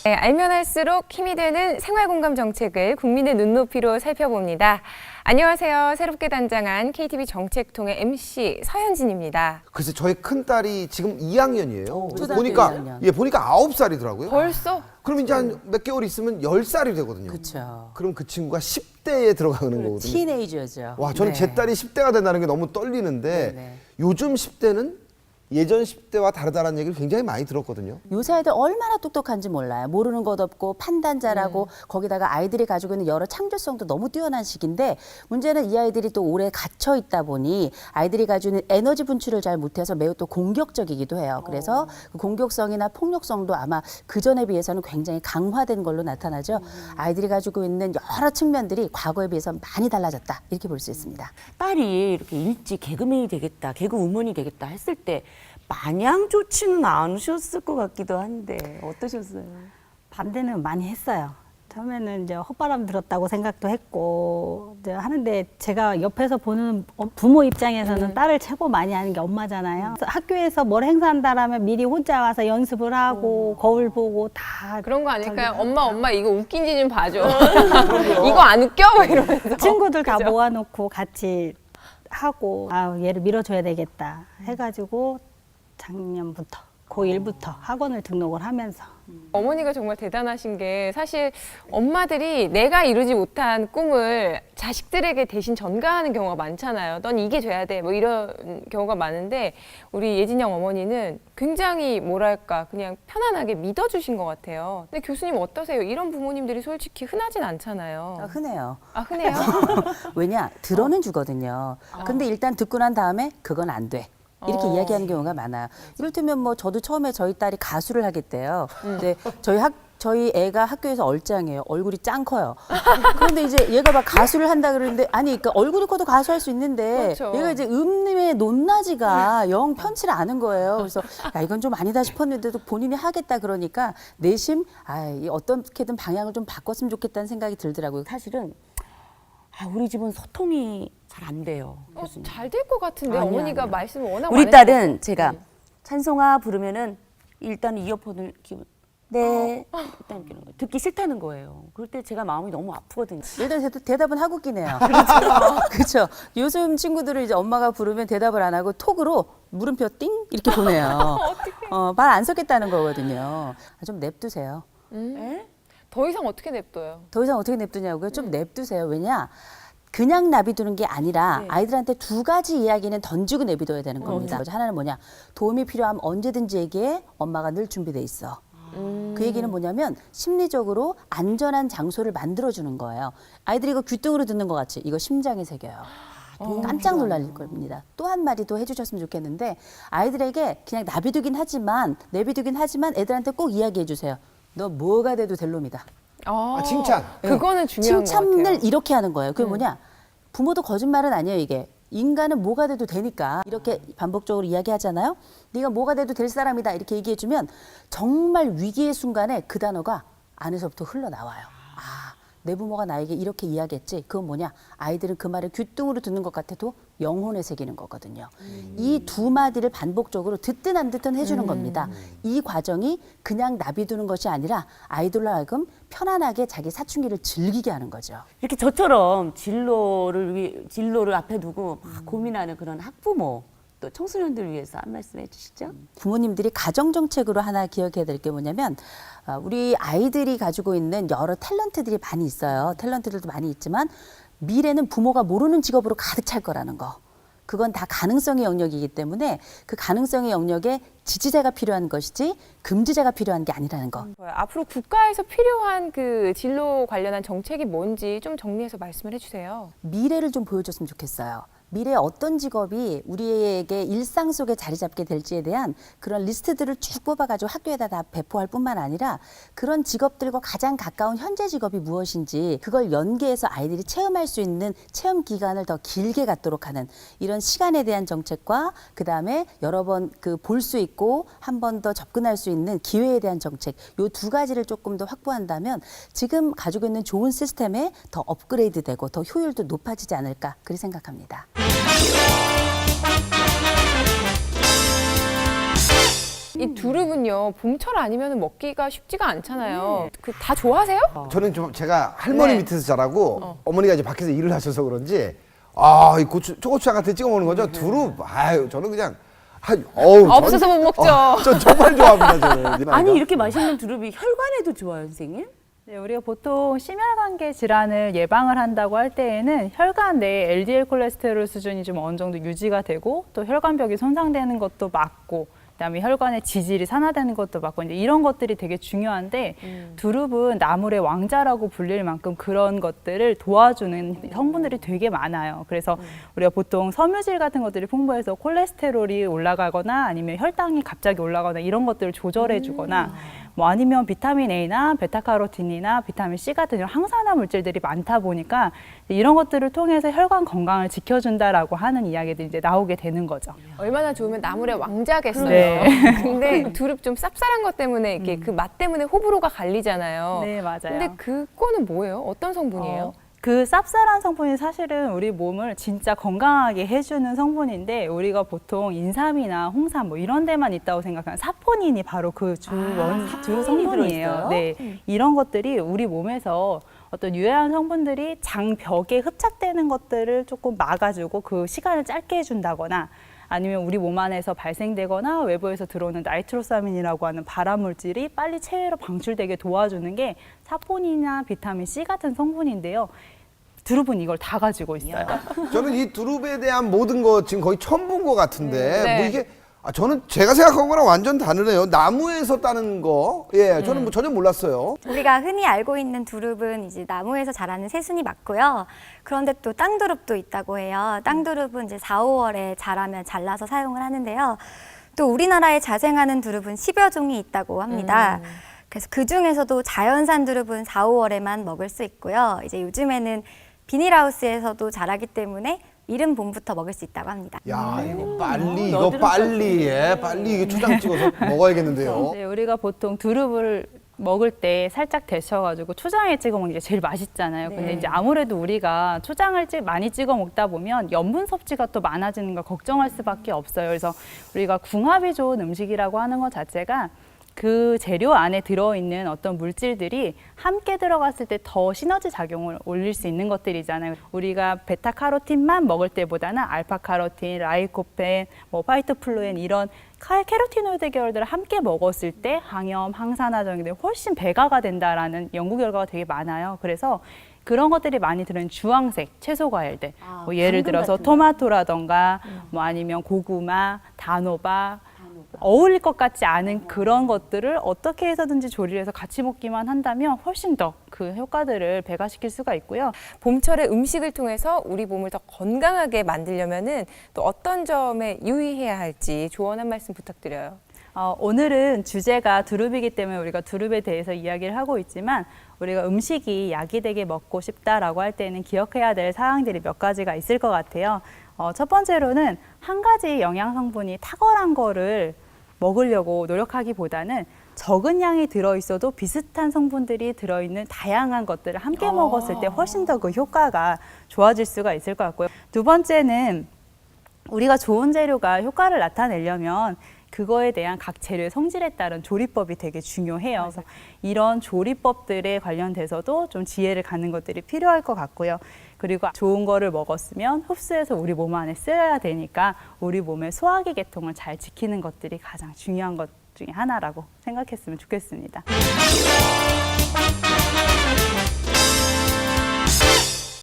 네, 알면 할수록 힘이 되는 생활공감 정책을 국민의 눈높이로 살펴봅니다. 안녕하세요. 새롭게 단장한 KTV 정책통의 MC 서현진입니다. 글쎄 저희 큰딸이 지금 2학년이에요. 초등학교 보니까 2학년. 보니까 9살이더라고요. 벌써? 그럼 이제 한 몇 개월 있으면 10살이 되거든요. 그렇죠. 그럼 그 친구가 10대에 들어가는 거거든요. 티네이저죠. 와, 저는 네. 제 딸이 10대가 된다는 게 너무 떨리는데 네. 요즘 10대는 예전 10대와 다르다는 얘기를 굉장히 많이 들었거든요. 요새 아이들 얼마나 똑똑한지 몰라요. 모르는 것 없고 판단 잘하고 거기다가 아이들이 가지고 있는 여러 창조성도 너무 뛰어난 시기인데 문제는 이 아이들이 또 오래 갇혀 있다 보니 아이들이 가지고 있는 에너지 분출을 잘 못해서 매우 또 공격적이기도 해요. 그래서 그 공격성이나 폭력성도 아마 그전에 비해서는 굉장히 강화된 걸로 나타나죠. 아이들이 가지고 있는 여러 측면들이 과거에 비해서 많이 달라졌다. 이렇게 볼 수 있습니다. 딸이 이렇게 일찍 개그맨이 되겠다, 개그우먼이 되겠다 했을 때 마냥 좋지는 않으셨을 것 같기도 한데 어떠셨어요? 반대는 많이 했어요. 처음에는 이제 헛바람 들었다고 생각도 했고 이제 하는데 제가 옆에서 보는 부모 입장에서는 딸을 최고 많이 하는 게 엄마잖아요. 그래서 학교에서 뭘 행사한다라면 미리 혼자 와서 연습을 하고 거울 보고 다 그런 거 아닐까요? 엄마 이거 웃긴지 좀 봐줘. 이거 안 웃겨? 막 이러면서. 친구들 다 그죠? 모아놓고 같이 하고 얘를 밀어줘야 되겠다 해가지고 작년부터 고1부터 학원을 등록을 하면서 어머니가 정말 대단하신 게 사실 엄마들이 내가 이루지 못한 꿈을 자식들에게 대신 전가하는 경우가 많잖아요. 넌 이게 돼야 돼. 뭐 이런 경우가 많은데 우리 예진양 어머니는 굉장히 뭐랄까 그냥 편안하게 믿어주신 것 같아요. 근데 교수님 어떠세요? 이런 부모님들이 솔직히 흔하진 않잖아요. 흔해요. 아, 흔해요? 왜냐? 들어는 주거든요. 근데 일단 듣고 난 다음에 그건 안 돼. 이렇게 이야기하는 경우가 많아요. 이를테면 뭐 저도 처음에 저희 딸이 가수를 하겠대요. 근데 저희 애가 학교에서 얼짱이에요. 얼굴이 짱 커요. 그런데 이제 얘가 막 가수를 한다 그러는데 아니 그러니까 얼굴이 커도 가수할 수 있는데 그렇죠. 얘가 이제 음림의 높낮이가 영 편치를 않은 거예요. 그래서 야 이건 좀 아니다 싶었는데도 본인이 하겠다 그러니까 내심 어떻게든 방향을 좀 바꿨으면 좋겠다는 생각이 들더라고요. 사실은 우리 집은 소통이 잘 안 돼요. 잘 될 것 같은데 아니야, 어머니가 아니야. 말씀을 워낙 우리 많이 딸은 제가 찬송아 부르면은 일단 이어폰을 끼고 네 일단 이렇게 듣기 싫다는 거예요. 그럴 때 제가 마음이 너무 아프거든요. 일단 대답은 하고 끼네요. 그렇죠. 요즘 친구들은 이제 엄마가 부르면 대답을 안 하고 톡으로 물음표 띵 이렇게 보내요. 말 안 섞겠다는 거거든요. 좀 냅두세요. 더 이상 어떻게 냅둬요? 더 이상 어떻게 냅두냐고요? 좀 냅두세요. 왜냐? 그냥 놔비두는 게 아니라 아이들한테 두 가지 이야기는 던지고 내비둬야 되는 겁니다. 하나는 뭐냐? 도움이 필요하면 언제든지 얘기해. 엄마가 늘 준비돼 있어. 그 얘기는 뭐냐면 심리적으로 안전한 장소를 만들어주는 거예요. 아이들이 이거 귀등으로 듣는 것 같이 이거 심장에 새겨요. 깜짝 놀랄 겁니다. 또 한 마디 더 해주셨으면 좋겠는데 아이들에게 그냥 내비두긴 하지만 애들한테 꼭 이야기해 주세요. 너 뭐가 돼도 될 놈이다. 칭찬. 그거는 중요한 것 같아요. 칭찬을 이렇게 하는 거예요. 그게 뭐냐? 부모도 거짓말은 아니에요, 이게. 인간은 뭐가 돼도 되니까 이렇게 반복적으로 이야기하잖아요. 네가 뭐가 돼도 될 사람이다 이렇게 얘기해주면 정말 위기의 순간에 그 단어가 안에서부터 흘러나와요. 내 부모가 나에게 이렇게 이야기했지. 그건 뭐냐? 아이들은 그 말을 귀뚱으로 듣는 것 같아도 영혼에 새기는 거거든요. 이 두 마디를 반복적으로 듣든 안 듣든 해주는 겁니다. 이 과정이 그냥 나비두는 것이 아니라 아이들로 하여금 편안하게 자기 사춘기를 즐기게 하는 거죠. 이렇게 저처럼 진로를 앞에 두고 막 고민하는 그런 학부모 또 청소년들 위해서 한 말씀 해주시죠. 부모님들이 가정정책으로 하나 기억해야 될 게 뭐냐면 우리 아이들이 가지고 있는 여러 탤런트들이 많이 있어요. 탤런트들도 많이 있지만 미래는 부모가 모르는 직업으로 가득 찰 거라는 거. 그건 다 가능성의 영역이기 때문에 그 가능성의 영역에 지지자가 필요한 것이지 금지자가 필요한 게 아니라는 거. 앞으로 국가에서 필요한 그 진로 관련한 정책이 뭔지 좀 정리해서 말씀을 해주세요. 미래를 좀 보여줬으면 좋겠어요. 미래에 어떤 직업이 우리에게 일상 속에 자리 잡게 될지에 대한 그런 리스트들을 쭉 뽑아가지고 학교에다 다 배포할 뿐만 아니라 그런 직업들과 가장 가까운 현재 직업이 무엇인지 그걸 연계해서 아이들이 체험할 수 있는 체험 기간을 더 길게 갖도록 하는 이런 시간에 대한 정책과 그다음에 여러 번 볼 수 있고 한 번 더 접근할 수 있는 기회에 대한 정책 요 두 가지를 조금 더 확보한다면 지금 가지고 있는 좋은 시스템에 더 업그레이드되고 더 효율도 높아지지 않을까 그렇게 생각합니다. 이 두릅은요 봄철 아니면 먹기가 쉽지가 않잖아요. 그 다 좋아하세요? 저는 좀 제가 할머니 네. 밑에서 자라고 어머니가 이제 밖에서 일을 하셔서 그런지 이 초고추장 같은 데 찍어 먹는 거죠. 두릅. 아유, 저는 그냥 없어서 못 먹죠. 전 정말 좋아합니다, 저는. 아니 이렇게 맛있는 두릅이 혈관에도 좋아요, 선생님? 네, 우리가 보통 심혈관계 질환을 예방을 한다고 할 때에는 혈관 내에 LDL 콜레스테롤 수준이 좀 어느 정도 유지가 되고 또 혈관벽이 손상되는 것도 막고 그다음에 혈관의 지질이 산화되는 것도 막고 이제 이런 것들이 되게 중요한데 두릅은 나물의 왕자라고 불릴 만큼 그런 것들을 도와주는 성분들이 되게 많아요. 그래서 우리가 보통 섬유질 같은 것들이 풍부해서 콜레스테롤이 올라가거나 아니면 혈당이 갑자기 올라가거나 이런 것들을 조절해 주거나 뭐 아니면 비타민 A나 베타카로틴이나 비타민 C 같은 이런 항산화 물질들이 많다 보니까 이런 것들을 통해서 혈관 건강을 지켜준다라고 하는 이야기들이 이제 나오게 되는 거죠. 얼마나 좋으면 나물의 왕자겠어요. 네. 근데 두릅 좀 쌉쌀한 것 때문에 이게 그 맛 때문에 호불호가 갈리잖아요. 네, 맞아요. 근데 그거는 뭐예요? 어떤 성분이에요? 그 쌉쌀한 성분이 사실은 우리 몸을 진짜 건강하게 해주는 성분인데 우리가 보통 인삼이나 홍삼 뭐 이런 데만 있다고 생각하는 사포닌이 바로 그 주 성분이에요. 들어있어요? 네, 이런 것들이 우리 몸에서 어떤 유해한 성분들이 장벽에 흡착되는 것들을 조금 막아주고 그 시간을 짧게 해준다거나 아니면 우리 몸 안에서 발생되거나 외부에서 들어오는 나이트로사민이라고 하는 발암 물질이 빨리 체외로 방출되게 도와주는 게 사포닌이나 비타민 C 같은 성분인데요. 두릅은 이걸 다 가지고 있어요. 저는 이 두릅에 대한 모든 거 지금 거의 처음 본 것 같은데 네. 뭐 이게 저는 제가 생각한 거랑 완전 다르네요. 나무에서 따는 거. 예, 저는 뭐 전혀 몰랐어요. 우리가 흔히 알고 있는 두릅은 이제 나무에서 자라는 새순이 맞고요. 그런데 또 땅두릅도 있다고 해요. 땅두릅은 이제 4, 5월에 자라면 잘라서 사용을 하는데요. 또 우리나라에 자생하는 두릅은 10여 종이 있다고 합니다. 그래서 그 중에서도 자연산 두릅은 4, 5월에만 먹을 수 있고요. 이제 요즘에는 비닐하우스에서도 자라기 때문에 이른 봄부터 먹을 수 있다고 합니다. 야, 이거 빨리 이게 초장 찍어서 먹어야겠는데요. 네, 우리가 보통 두릅을 먹을 때 살짝 데쳐가지고 초장에 찍어 먹는 게 제일 맛있잖아요. 근데 이제 아무래도 우리가 초장을 많이 찍어 먹다 보면 염분 섭취가 또 많아지는 걸 걱정할 수밖에 없어요. 그래서 우리가 궁합이 좋은 음식이라고 하는 것 자체가 그 재료 안에 들어있는 어떤 물질들이 함께 들어갔을 때 더 시너지 작용을 올릴 수 있는 것들이잖아요. 우리가 베타카로틴만 먹을 때보다는 알파카로틴, 라이코펜, 뭐 파이토플로엔 이런 캐로티노이드 계열들을 함께 먹었을 때 항염, 항산화 등이 훨씬 배가가 된다라는 연구 결과가 되게 많아요. 그래서 그런 것들이 많이 들어있는 주황색 채소 과일들, 뭐 예를 들어서 토마토라던가 뭐 아니면 고구마, 단호박, 어울릴 것 같지 않은 그런 것들을 어떻게 해서든지 조리를 해서 같이 먹기만 한다면 훨씬 더 그 효과들을 배가시킬 수가 있고요. 봄철의 음식을 통해서 우리 몸을 더 건강하게 만들려면은 또 어떤 점에 유의해야 할지 조언 한 말씀 부탁드려요. 오늘은 주제가 두릅이기 때문에 우리가 두릅에 대해서 이야기를 하고 있지만 우리가 음식이 약이 되게 먹고 싶다라고 할 때는 기억해야 될 사항들이 몇 가지가 있을 것 같아요. 첫 번째로는 한 가지 영양 성분이 탁월한 거를 먹으려고 노력하기보다는 적은 양이 들어있어도 비슷한 성분들이 들어있는 다양한 것들을 함께 먹었을 때 훨씬 더 그 효과가 좋아질 수가 있을 것 같고요. 두 번째는 우리가 좋은 재료가 효과를 나타내려면 그거에 대한 각 재료의 성질에 따른 조리법이 되게 중요해요. 그래서 이런 조리법들에 관련돼서도 좀 지혜를 갖는 것들이 필요할 것 같고요. 그리고 좋은 거를 먹었으면 흡수해서 우리 몸 안에 쓰여야 되니까 우리 몸의 소화기 계통을 잘 지키는 것들이 가장 중요한 것 중에 하나라고 생각했으면 좋겠습니다.